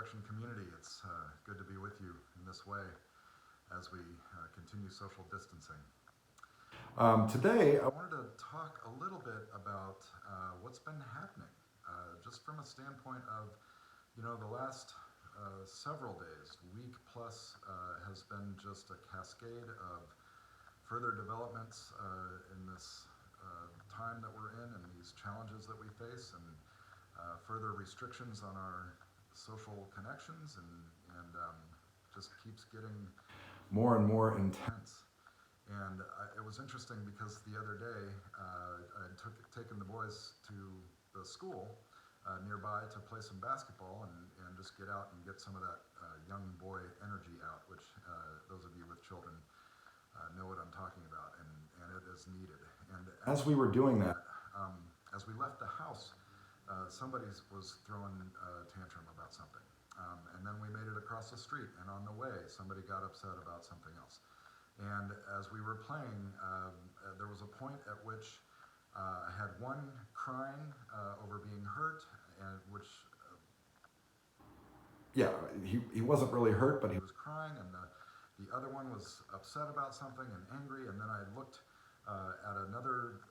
Resurrection community. It's good to be with you in this way as we continue social distancing. Today, I wanted to talk a little bit about what's been happening, just from a standpoint of, the last several days, week plus, has been just a cascade of further developments in this time that we're in and these challenges that we face, and further restrictions on our social connections, and just keeps getting more and more intense. And it was interesting because the other day I had taken the boys to the school nearby to play some basketball and just get out and get some of that young boy energy out, which those of you with children know what I'm talking about, and it is needed. And as we were doing that, as we left the house, somebody was throwing a tantrum about something. And then we made it across the street, and on the way, somebody got upset about something else. And as we were playing, there was a point at which I had one crying over being hurt, and which, he wasn't really hurt, but he was crying, and the other one was upset about something and angry. And then I looked at another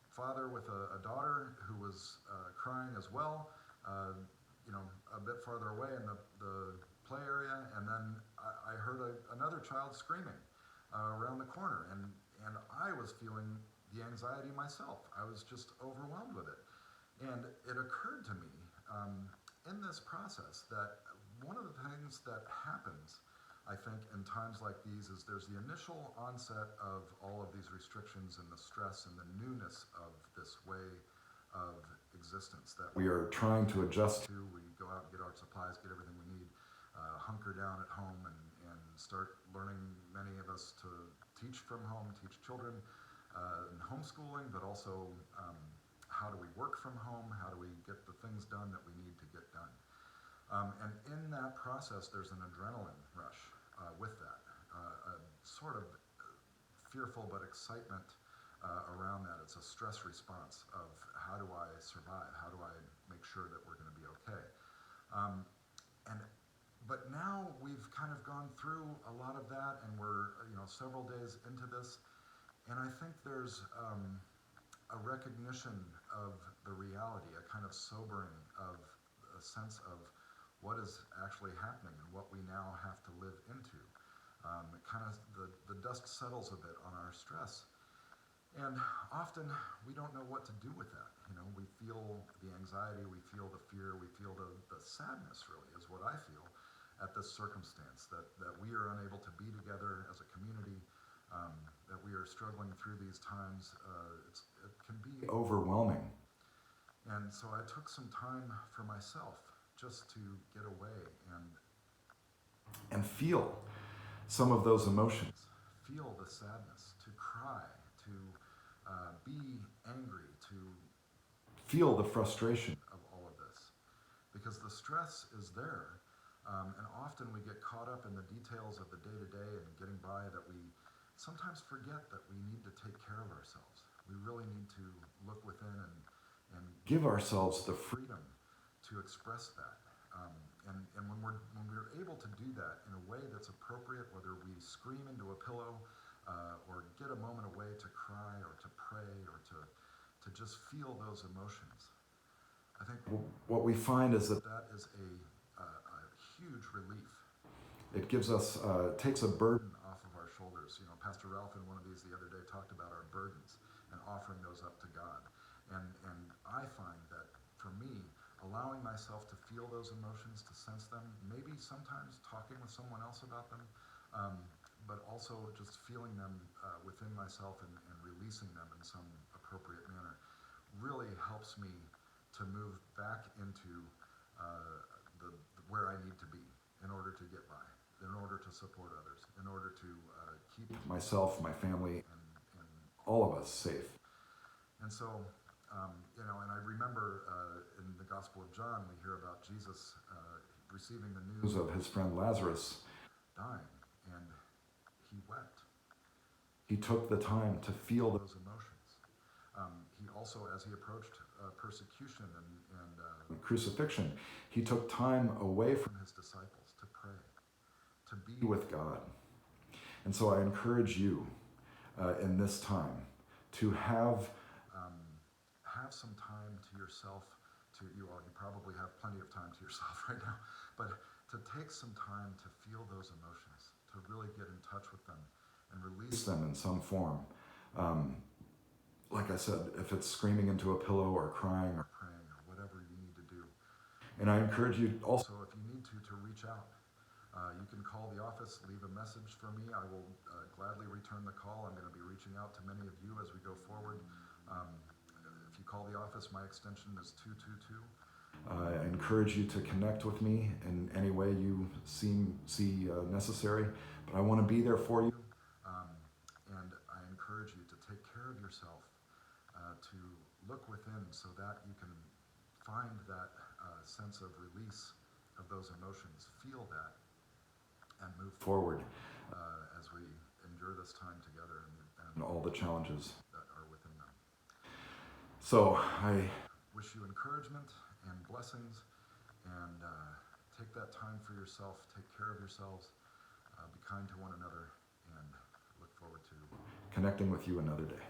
father with a daughter who was crying as well, a bit farther away in the play area, and then I heard another child screaming around the corner, and I was feeling the anxiety myself. I was just overwhelmed with it. And it occurred to me in this process that one of the things that happens, I think, in times like these is there's the initial onset of all of these restrictions and the stress and the newness of this way of existence that we are trying to adjust to. We go out and get our supplies, get everything we need, hunker down at home, and start learning, many of us, to teach from home, teach children in homeschooling, but also how do we work from home, how do we get the things done that we need to get done. And in that process, there's an adrenaline rush with that, a sort of fearful but excitement around that. It's a stress response of how do I survive? How do I make sure that we're going to be okay? But now we've kind of gone through a lot of that, and we're several days into this, and I think there's a recognition of the reality, a kind of sobering of a sense of what is actually happening and what we now have to live into. The dust settles a bit on our stress. And often we don't know what to do with that. We feel the anxiety, we feel the fear, we feel the sadness, really, is what I feel at this circumstance, that we are unable to be together as a community, that we are struggling through these times. It can be overwhelming. And so I took some time for myself just to get away and feel some of those emotions, feel the sadness, to cry, to be angry, to feel the frustration of all of this. Because the stress is there, and often we get caught up in the details of the day-to-day and getting by, that we sometimes forget that we need to take care of ourselves. We really need to look within and give ourselves the freedom to express that. And when we're able to do that in a way that's appropriate, whether we scream into a pillow, or get a moment away to cry or to pray or to just feel those emotions, I think what we find is that is a huge relief. It gives us, takes a burden off of our shoulders. Pastor Ralph in one of these the other day talked about our burdens and offering those up to God. And I find that for me, allowing myself to feel those emotions, to sense them, maybe sometimes talking with someone else about them, but also just feeling them within myself and releasing them in some appropriate manner, really helps me to move back into where I need to be in order to get by, in order to support others, in order to keep myself, my family, and all of us safe. And so, and I remember in the Gospel of John, we hear about Jesus receiving the news of his friend Lazarus dying, and he wept. He took the time to feel those emotions. He also, as he approached persecution and crucifixion, he took time away from his disciples to pray, to be with God. And so I encourage you in this time to have some time to yourself. You probably have plenty of time to yourself right now, but to take some time to feel those emotions, to really get in touch with them and release them in some form. Like I said, if it's screaming into a pillow or crying or praying or whatever you need to do. And I encourage you also, if you need to reach out. You can call the office, leave a message for me. I will gladly return the call. I'm going to be reaching out to many of you as we go forward. If you call the office, my extension is 222. I encourage you to connect with me in any way you see necessary, but I want to be there for you. And I encourage you to take care of yourself, to look within so that you can find that sense of release of those emotions, feel that, and move forward as we endure this time together and all the challenges that are within them. So I wish you encouragement and blessings, and take that time for yourself, take care of yourselves, be kind to one another, and look forward to connecting with you another day.